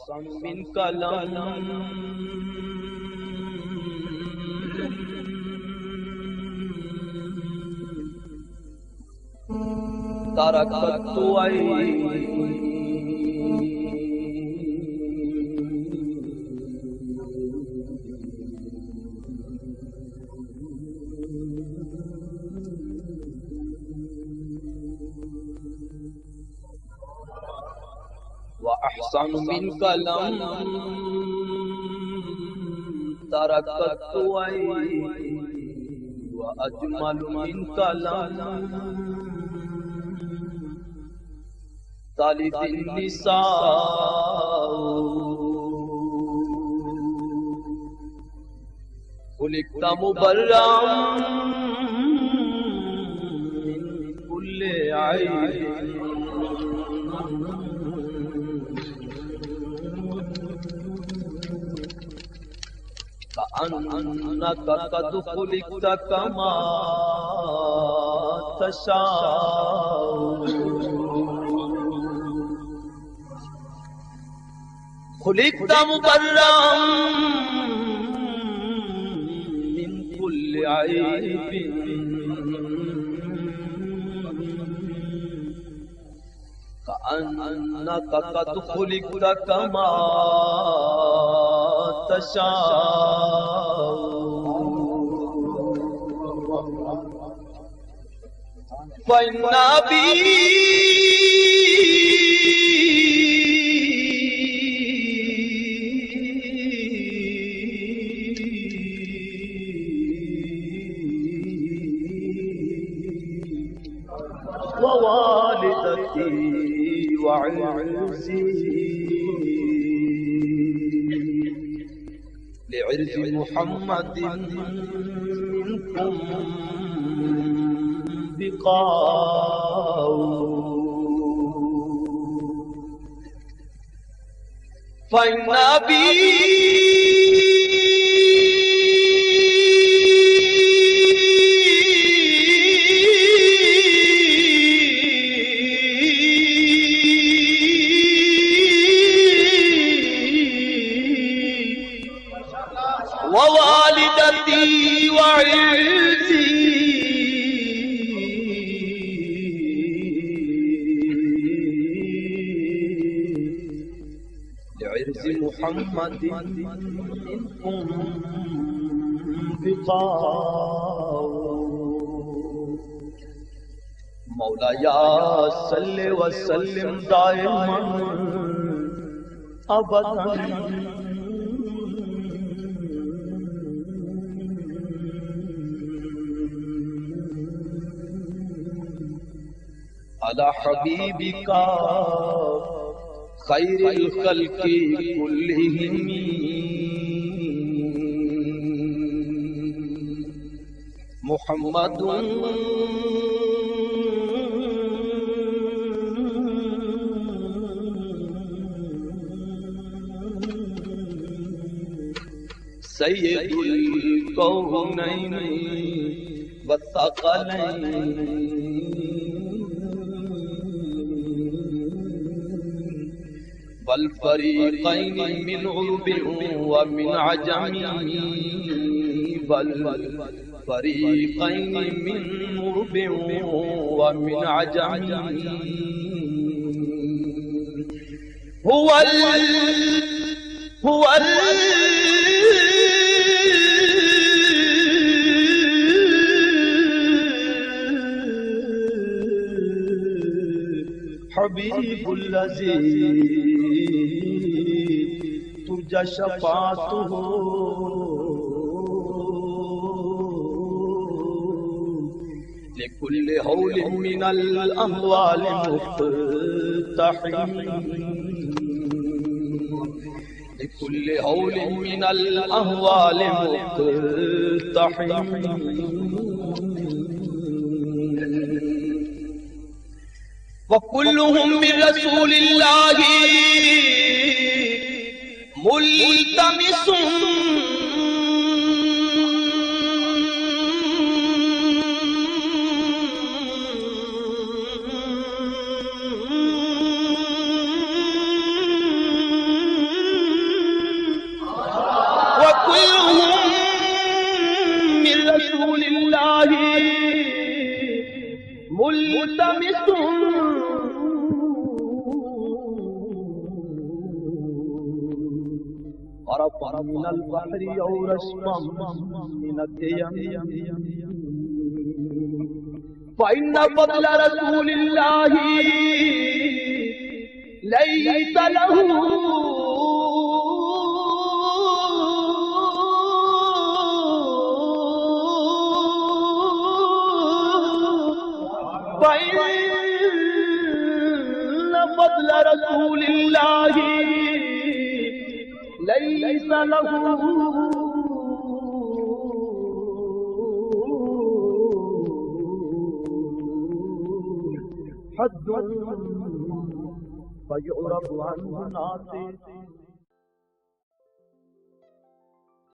وأحسن منك لم تركت عيني وأحسن منك لم تركت عيني وأجمل منك لم تلد النساء خلقت مبرأ من كل عيب كأنك قد خلقت كما تشاء خلقت مبرأ من كل عيب كأنك قد خلقت كما تشاء فإن بي ووالدتي وعرزي لعرز محمد منكم بقاء فإن بي ووالدتي وعرزي لعرز محمد منكم بقاء مولاي صل وسلم دائما أبدا على حبيبك خير الخلق كلهم محمد سيد الكونين والثقلين والفريقين من عرب ومن عجم والفريقين من عرب ومن عجم هو حبيب الذي ترجى شفاعته لكل هول من الأهوال مقتحم لكل هول من الأهوال مقتحم وكلهم من رسول الله ملتمس ملتمس غرفا من البحر أو رشفا من الديم فإن فضل رسول الله ليس له فإن فضل رسول الله ليس له حد فيعرض عنه ناصر